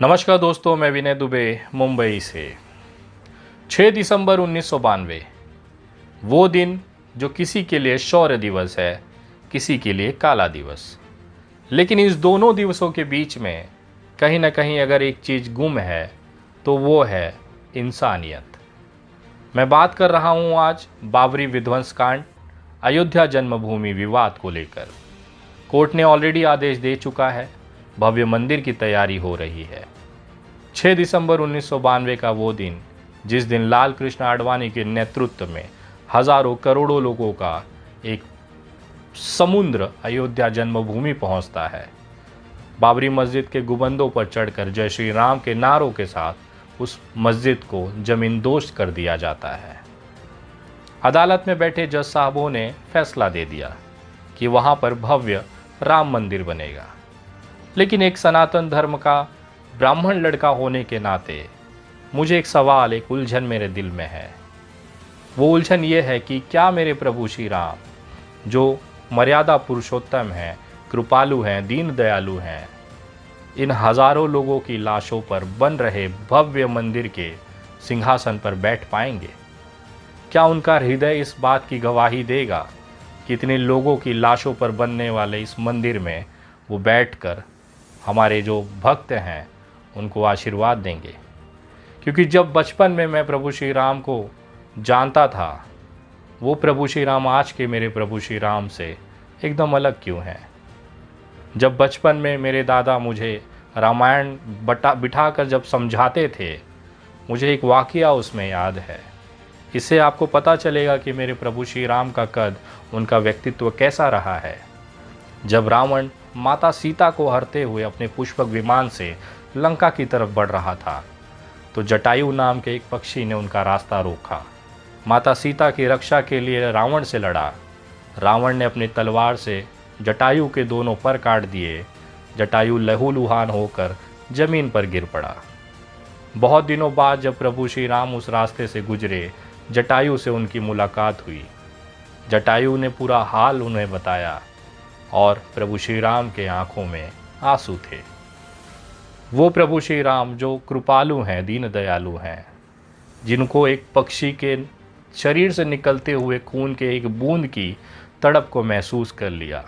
नमस्कार दोस्तों, मैं विनय दुबे मुंबई से। 6 दिसंबर 1992, वो दिन जो किसी के लिए शौर्य दिवस है, किसी के लिए काला दिवस। लेकिन इस दोनों दिवसों के बीच में कहीं ना कहीं अगर एक चीज़ गुम है तो वो है इंसानियत। मैं बात कर रहा हूँ आज बाबरी विध्वंस कांड, अयोध्या जन्मभूमि विवाद को लेकर। कोर्ट ने ऑलरेडी आदेश दे चुका है, भव्य मंदिर की तैयारी हो रही है। 6 दिसंबर 1992 का वो दिन जिस दिन लाल कृष्ण आडवाणी के नेतृत्व में हजारों करोड़ों लोगों का एक समुद्र अयोध्या जन्मभूमि पहुंचता है। बाबरी मस्जिद के गुंबदों पर चढ़कर जय श्री राम के नारों के साथ उस मस्जिद को जमींदोज कर दिया जाता है। अदालत में बैठे जज साहबों ने फैसला दे दिया कि वहां पर भव्य राम मंदिर बनेगा। लेकिन एक सनातन धर्म का ब्राह्मण लड़का होने के नाते मुझे एक सवाल, एक उलझन मेरे दिल में है। वो उलझन ये है कि क्या मेरे प्रभु श्री राम, जो मर्यादा पुरुषोत्तम हैं, कृपालु हैं, दीन दयालु हैं, इन हजारों लोगों की लाशों पर बन रहे भव्य मंदिर के सिंहासन पर बैठ पाएंगे? क्या उनका हृदय इस बात की गवाही देगा कि इतने लोगों की लाशों पर बनने वाले इस मंदिर में वो बैठकर हमारे जो भक्त हैं उनको आशीर्वाद देंगे? क्योंकि जब बचपन में मैं प्रभु श्री राम को जानता था, वो प्रभु श्री राम आज के मेरे प्रभु श्री राम से एकदम अलग क्यों हैं? जब बचपन में मेरे दादा मुझे रामायण बिठाकर जब समझाते थे, मुझे एक वाकया उसमें याद है। इससे आपको पता चलेगा कि मेरे प्रभु श्री राम का कद, उनका व्यक्तित्व कैसा रहा है। जब रावण माता सीता को हरते हुए अपने पुष्पक विमान से लंका की तरफ बढ़ रहा था, तो जटायु नाम के एक पक्षी ने उनका रास्ता रोका। माता सीता की रक्षा के लिए रावण से लड़ा। रावण ने अपनी तलवार से जटायु के दोनों पर काट दिए। जटायु लहूलुहान होकर जमीन पर गिर पड़ा। बहुत दिनों बाद जब प्रभु श्री राम उस रास्ते से गुजरे, जटायु से उनकी मुलाकात हुई। जटायु ने पूरा हाल उन्हें बताया और प्रभु श्री राम के आंखों में आंसू थे। वो प्रभु श्री राम जो कृपालु हैं, दीन दयालु हैं, जिनको एक पक्षी के शरीर से निकलते हुए खून के एक बूंद की तड़प को महसूस कर लिया।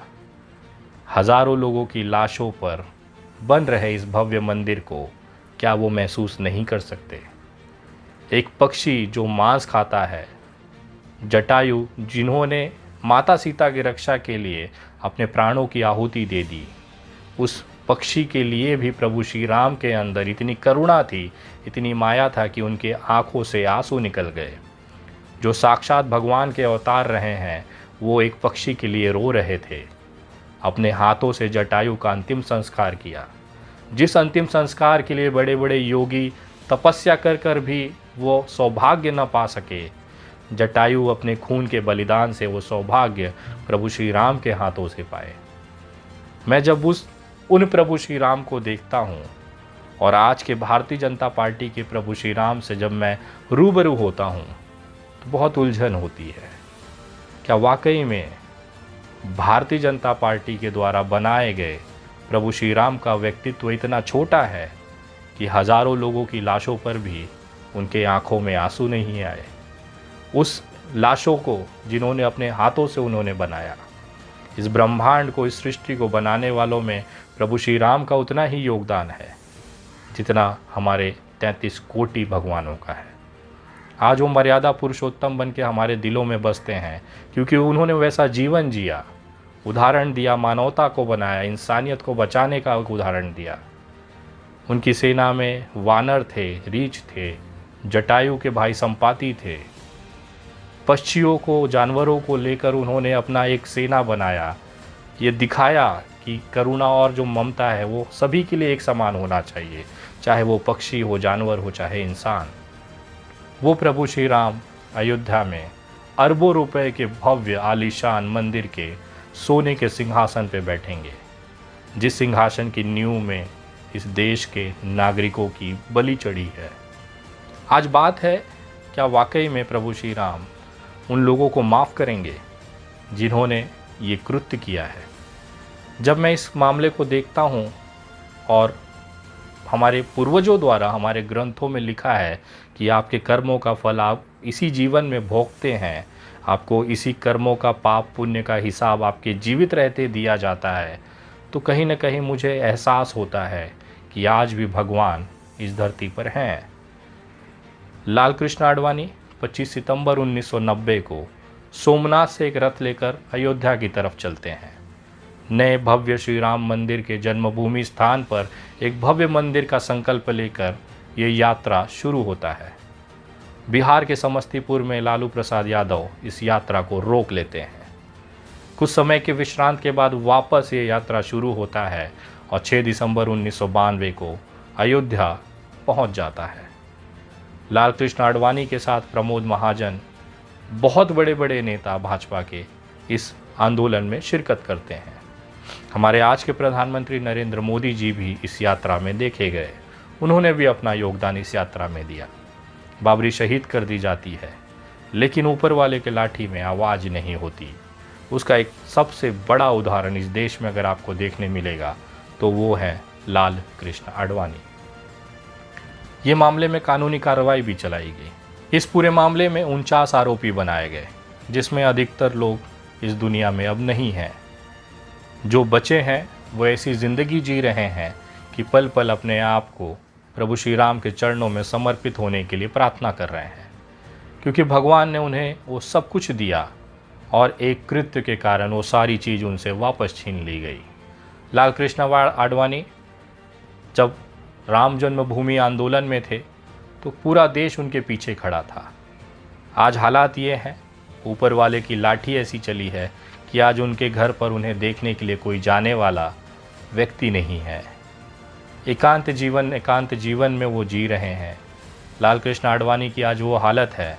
हजारों लोगों की लाशों पर बन रहे इस भव्य मंदिर को क्या वो महसूस नहीं कर सकते? एक पक्षी जो मांस खाता है, जटायु जिन्होंने माता सीता की रक्षा के लिए अपने प्राणों की आहुति दे दी, उस पक्षी के लिए भी प्रभु श्री राम के अंदर इतनी करुणा थी, इतनी माया था कि उनके आंखों से आंसू निकल गए। जो साक्षात भगवान के अवतार रहे हैं, वो एक पक्षी के लिए रो रहे थे। अपने हाथों से जटायु का अंतिम संस्कार किया, जिस अंतिम संस्कार के लिए बड़े बड़े योगी तपस्या कर कर भी वो सौभाग्य न पा सके, जटायु अपने खून के बलिदान से वो सौभाग्य प्रभु श्री राम के हाथों से पाए। मैं जब उन प्रभु श्री राम को देखता हूँ और आज के भारतीय जनता पार्टी के प्रभु श्री राम से जब मैं रूबरू होता हूँ, तो बहुत उलझन होती है। क्या वाकई में भारतीय जनता पार्टी के द्वारा बनाए गए प्रभु श्री राम का व्यक्तित्व इतना छोटा है कि हजारों लोगों की लाशों पर भी उनके आंखों में आंसू नहीं आए? उस लाशों को जिन्होंने अपने हाथों से उन्होंने बनाया, इस ब्रह्मांड को, इस सृष्टि को बनाने वालों में प्रभु श्री राम का उतना ही योगदान है जितना हमारे 33 कोटि भगवानों का है। आज वो मर्यादा पुरुषोत्तम बन के हमारे दिलों में बसते हैं क्योंकि उन्होंने वैसा जीवन जिया, उदाहरण दिया, मानवता को बनाया, इंसानियत को बचाने का एक उदाहरण दिया। उनकी सेना में वानर थे, रीछ थे, जटायु के भाई संपाति थे। पक्षियों को, जानवरों को लेकर उन्होंने अपना एक सेना बनाया। ये दिखाया कि करुणा और जो ममता है वो सभी के लिए एक समान होना चाहिए, चाहे वो पक्षी हो, जानवर हो, चाहे इंसान। वो प्रभु श्री राम अयोध्या में अरबों रुपए के भव्य आलीशान मंदिर के सोने के सिंहासन पे बैठेंगे, जिस सिंहासन की नींव में इस देश के नागरिकों की बलि चढ़ी है। आज बात है, क्या वाकई में प्रभु श्री राम उन लोगों को माफ़ करेंगे जिन्होंने ये कृत्य किया है? जब मैं इस मामले को देखता हूँ और हमारे पूर्वजों द्वारा हमारे ग्रंथों में लिखा है कि आपके कर्मों का फल आप इसी जीवन में भोगते हैं, आपको इसी कर्मों का पाप पुण्य का हिसाब आपके जीवित रहते दिया जाता है, तो कहीं न कहीं मुझे एहसास होता है कि आज भी भगवान इस धरती पर हैं। लाल कृष्ण आडवाणी 25 सितंबर 1990 को सोमनाथ से एक रथ लेकर अयोध्या की तरफ चलते हैं। नए भव्य श्री राम मंदिर के जन्मभूमि स्थान पर एक भव्य मंदिर का संकल्प लेकर ये यात्रा शुरू होता है। बिहार के समस्तीपुर में लालू प्रसाद यादव इस यात्रा को रोक लेते हैं। कुछ समय के विश्रांत के बाद वापस ये यात्रा शुरू होता है और 6 दिसंबर 1992 को अयोध्या पहुंच जाता है। लाल कृष्ण आडवाणी के साथ प्रमोद महाजन, बहुत बड़े बड़े नेता भाजपा के इस आंदोलन में शिरकत करते हैं। हमारे आज के प्रधानमंत्री नरेंद्र मोदी जी भी इस यात्रा में देखे गए, उन्होंने भी अपना योगदान इस यात्रा में दिया। बाबरी शहीद कर दी जाती है, लेकिन ऊपर वाले के लाठी में आवाज़ नहीं होती। उसका एक सबसे बड़ा उदाहरण इस देश में अगर आपको देखने मिलेगा तो वो है लाल कृष्ण आडवाणी। ये मामले में कानूनी कार्रवाई भी चलाई गई। इस पूरे मामले में 49 आरोपी बनाए गए, जिसमें अधिकतर लोग इस दुनिया में अब नहीं हैं। जो बचे हैं वो ऐसी ज़िंदगी जी रहे हैं कि पल पल अपने आप को प्रभु श्री राम के चरणों में समर्पित होने के लिए प्रार्थना कर रहे हैं, क्योंकि भगवान ने उन्हें वो सब कुछ दिया और एक कृत्य के कारण वो सारी चीज़ उनसे वापस छीन ली गई। लाल कृष्ण आडवाणी जब राम जन्मभूमि आंदोलन में थे तो पूरा देश उनके पीछे खड़ा था। आज हालात ये हैं, ऊपर वाले की लाठी ऐसी चली है कि आज उनके घर पर उन्हें देखने के लिए कोई जाने वाला व्यक्ति नहीं है। एकांत जीवन में वो जी रहे हैं। लाल कृष्ण आडवाणी की आज वो हालत है,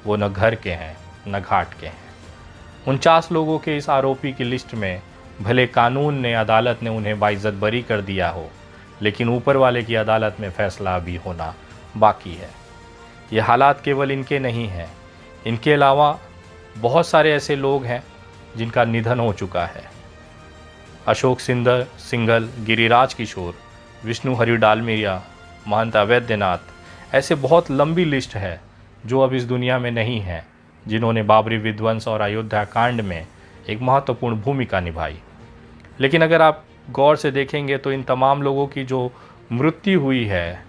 वो न घर के हैं न घाट के हैं। 49 लोगों के इस आरोपी की लिस्ट में भले कानून ने, अदालत ने उन्हें बाइज्जत बरी कर दिया हो, लेकिन ऊपर वाले की अदालत में फैसला अभी होना बाकी है। ये हालात केवल इनके नहीं हैं, इनके अलावा बहुत सारे ऐसे लोग हैं जिनका निधन हो चुका है। अशोक सिंघल, गिरिराज किशोर, विष्णु हरि डालमिया, महंत अवैधनाथ, ऐसे बहुत लंबी लिस्ट है जो अब इस दुनिया में नहीं है, जिन्होंने बाबरी विध्वंस और अयोध्या कांड में एक महत्वपूर्ण भूमिका निभाई। लेकिन अगर आप गौर से देखेंगे तो इन तमाम लोगों की जो मृत्यु हुई है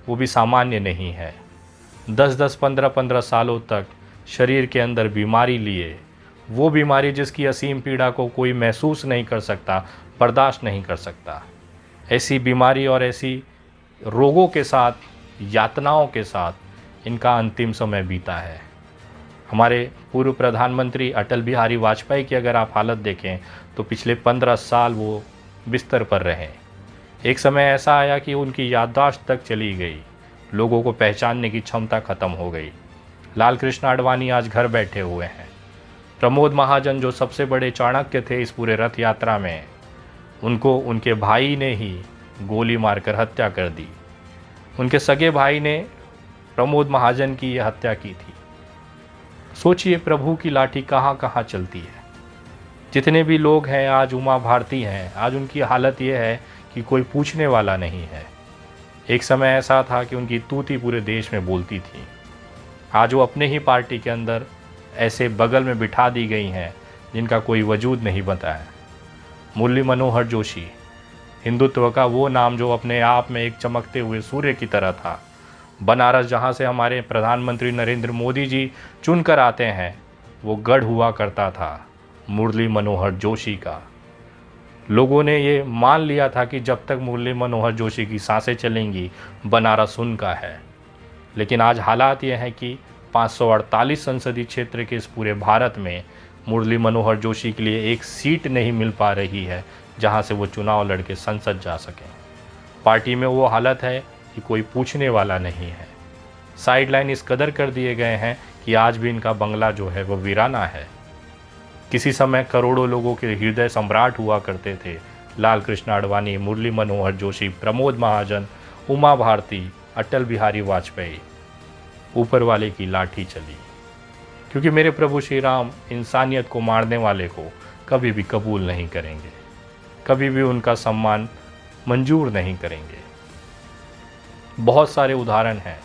वो भी सामान्य नहीं है। 10-10, 15-15 सालों तक शरीर के अंदर बीमारी लिए, वो बीमारी जिसकी असीम पीड़ा को कोई महसूस नहीं कर सकता, बर्दाश्त नहीं कर सकता, ऐसी बीमारी और ऐसी रोगों के साथ, यातनाओं के साथ इनका अंतिम समय बीता है। हमारे पूर्व प्रधानमंत्री अटल बिहारी वाजपेयी की अगर आप हालत देखें तो पिछले 15 साल वो बिस्तर पर रहे। एक समय ऐसा आया कि उनकी याददाश्त तक चली गई, लोगों को पहचानने की क्षमता खत्म हो गई। लाल कृष्ण आडवाणी आज घर बैठे हुए हैं। प्रमोद महाजन जो सबसे बड़े चाणक्य थे इस पूरे रथ यात्रा में, उनको उनके भाई ने ही गोली मारकर हत्या कर दी। उनके सगे भाई ने प्रमोद महाजन की यह हत्या की थी। सोचिए प्रभु की लाठी कहाँ कहाँ चलती है। जितने भी लोग हैं आज उमा भारती हैं, आज उनकी हालत ये है कि कोई पूछने वाला नहीं है। एक समय ऐसा था कि उनकी तूती पूरे देश में बोलती थी। आज वो अपने ही पार्टी के अंदर ऐसे बगल में बिठा दी गई हैं जिनका कोई वजूद नहीं बनता है। मुरली मनोहर जोशी, हिंदुत्व का वो नाम जो अपने आप में एक चमकते हुए सूर्य की तरह था। बनारस जहाँ से हमारे प्रधानमंत्री नरेंद्र मोदी जी चुनकर आते हैं, वो गढ़ हुआ करता था मुरली मनोहर जोशी का। लोगों ने ये मान लिया था कि जब तक मुरली मनोहर जोशी की सांसें चलेंगी बनारस उनका है। लेकिन आज हालात ये हैं कि 548 संसदीय क्षेत्र के इस पूरे भारत में मुरली मनोहर जोशी के लिए एक सीट नहीं मिल पा रही है जहां से वो चुनाव लड़के संसद जा सकें। पार्टी में वो हालत है कि कोई पूछने वाला नहीं है। साइडलाइन इस कदर कर दिए गए हैं कि आज भी इनका बंगला जो है वो वीराना है। किसी समय करोड़ों लोगों के हृदय सम्राट हुआ करते थे लाल कृष्ण आडवाणी, मुरली मनोहर जोशी, प्रमोद महाजन, उमा भारती, अटल बिहारी वाजपेयी। ऊपर वाले की लाठी चली, क्योंकि मेरे प्रभु श्री राम इंसानियत को मारने वाले को कभी भी कबूल नहीं करेंगे, कभी भी उनका सम्मान मंजूर नहीं करेंगे। बहुत सारे उदाहरण हैं।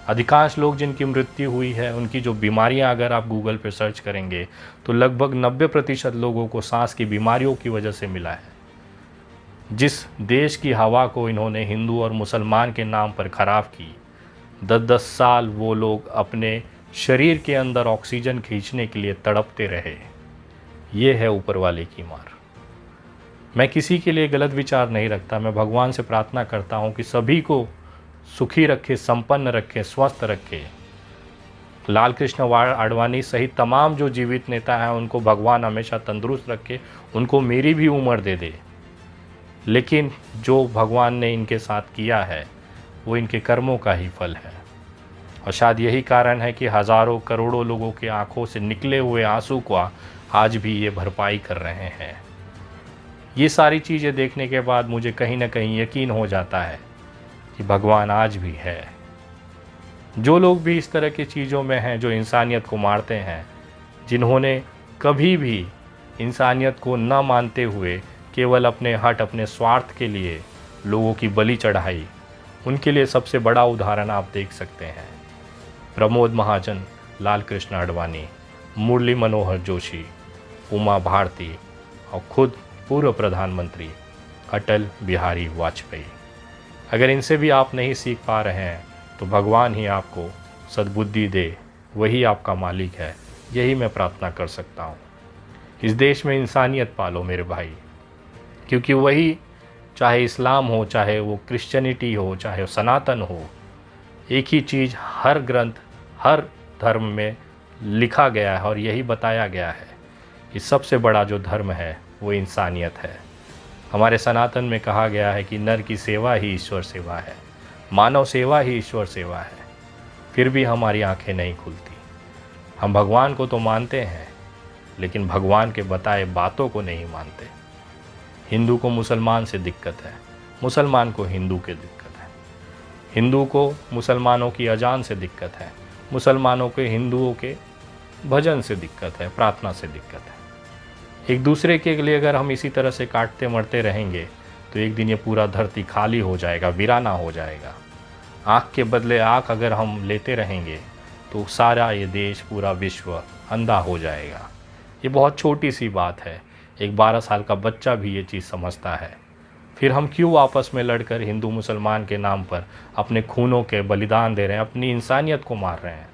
अधिकांश लोग जिनकी मृत्यु हुई है, उनकी जो बीमारियां अगर आप गूगल पे सर्च करेंगे तो लगभग 90% लोगों को सांस की बीमारियों की वजह से मिला है। जिस देश की हवा को इन्होंने हिंदू और मुसलमान के नाम पर खराब की, 10-10 साल वो लोग अपने शरीर के अंदर ऑक्सीजन खींचने के लिए तड़पते रहे। ये है ऊपर वाले की मार। मैं किसी के लिए गलत विचार नहीं रखता। मैं भगवान से प्रार्थना करता हूँ कि सभी को सुखी रखे, संपन्न रखे, स्वस्थ रखे। लाल कृष्ण आडवाणी सहित तमाम जो जीवित नेता हैं उनको भगवान हमेशा तंदुरुस्त रखे, उनको मेरी भी उम्र दे दे। लेकिन जो भगवान ने इनके साथ किया है वो इनके कर्मों का ही फल है। और शायद यही कारण है कि हज़ारों करोड़ों लोगों की आंखों से निकले हुए आंसू को आज भी ये भरपाई कर रहे हैं। ये सारी चीज़ें देखने के बाद मुझे कहीं ना कहीं यकीन हो जाता है कि भगवान आज भी है। जो लोग भी इस तरह की चीज़ों में हैं, जो इंसानियत को मारते हैं, जिन्होंने कभी भी इंसानियत को न मानते हुए केवल अपने हट, अपने स्वार्थ के लिए लोगों की बलि चढ़ाई, उनके लिए सबसे बड़ा उदाहरण आप देख सकते हैं प्रमोद महाजन, लाल कृष्ण आडवाणी, मुरली मनोहर जोशी, उमा भारती और खुद पूर्व प्रधानमंत्री अटल बिहारी वाजपेयी। अगर इनसे भी आप नहीं सीख पा रहे हैं तो भगवान ही आपको सद्बुद्धि दे, वही आपका मालिक है। यही मैं प्रार्थना कर सकता हूँ। इस देश में इंसानियत पालो मेरे भाई, क्योंकि वही, चाहे इस्लाम हो, चाहे वो क्रिश्चियनिटी हो, चाहे वो सनातन हो, एक ही चीज़ हर ग्रंथ, हर धर्म में लिखा गया है और यही बताया गया है कि सबसे बड़ा जो धर्म है वो इंसानियत है। हमारे सनातन में कहा गया है कि नर की सेवा ही ईश्वर सेवा है, मानव सेवा ही ईश्वर सेवा है। फिर भी हमारी आंखें नहीं खुलती। हम भगवान को तो मानते हैं, लेकिन भगवान के बताए बातों को नहीं मानते। हिंदू को मुसलमान से दिक्कत है, मुसलमान को हिंदू के दिक्कत है, हिंदू को मुसलमानों की अजान से दिक्कत है, मुसलमानों के हिंदुओं के भजन से दिक्कत है, प्रार्थना से दिक्कत है। एक दूसरे के लिए अगर हम इसी तरह से काटते मरते रहेंगे तो एक दिन ये पूरा धरती खाली हो जाएगा, वीराना हो जाएगा। आँख के बदले आँख अगर हम लेते रहेंगे तो सारा ये देश, पूरा विश्व अंधा हो जाएगा। ये बहुत छोटी सी बात है, एक 12 साल का बच्चा भी ये चीज़ समझता है। फिर हम क्यों आपस में लड़कर हिंदू मुसलमान के नाम पर अपने खूनों के बलिदान दे रहे हैं, अपनी इंसानियत को मार रहे हैं।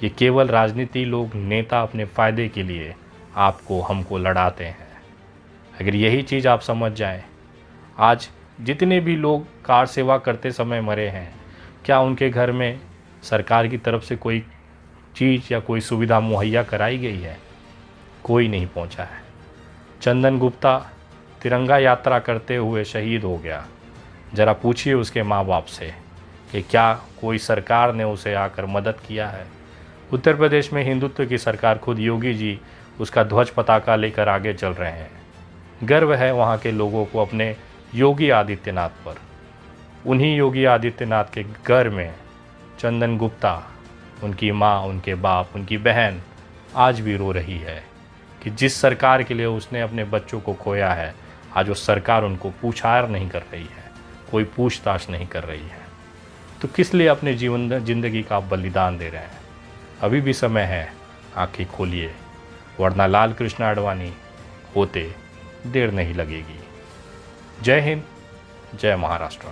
ये केवल राजनीति, लोग, नेता अपने फ़ायदे के लिए आपको, हमको लड़ाते हैं। अगर यही चीज़ आप समझ जाएं, आज जितने भी लोग कार सेवा करते समय मरे हैं, क्या उनके घर में सरकार की तरफ से कोई चीज़ या कोई सुविधा मुहैया कराई गई है? कोई नहीं पहुंचा है। चंदन गुप्ता तिरंगा यात्रा करते हुए शहीद हो गया। ज़रा पूछिए उसके माँ बाप से कि क्या कोई सरकार ने उसे आकर मदद किया है? उत्तर प्रदेश में हिंदुत्व की सरकार, खुद योगी जी उसका ध्वज पताका लेकर आगे चल रहे हैं। गर्व है वहाँ के लोगों को अपने योगी आदित्यनाथ पर। उन्हीं योगी आदित्यनाथ के घर में चंदन गुप्ता, उनकी माँ, उनके बाप, उनकी बहन आज भी रो रही है कि जिस सरकार के लिए उसने अपने बच्चों को खोया है, आज वो सरकार उनको पूछार नहीं कर रही है, कोई पूछताछ नहीं कर रही है। तो किस लिए अपने ज़िंदगी का बलिदान दे रहे हैं? अभी भी समय है, आंखें खोलिए, वरना लाल कृष्ण आडवाणी होते देर नहीं लगेगी। जय हिंद, जय महाराष्ट्र।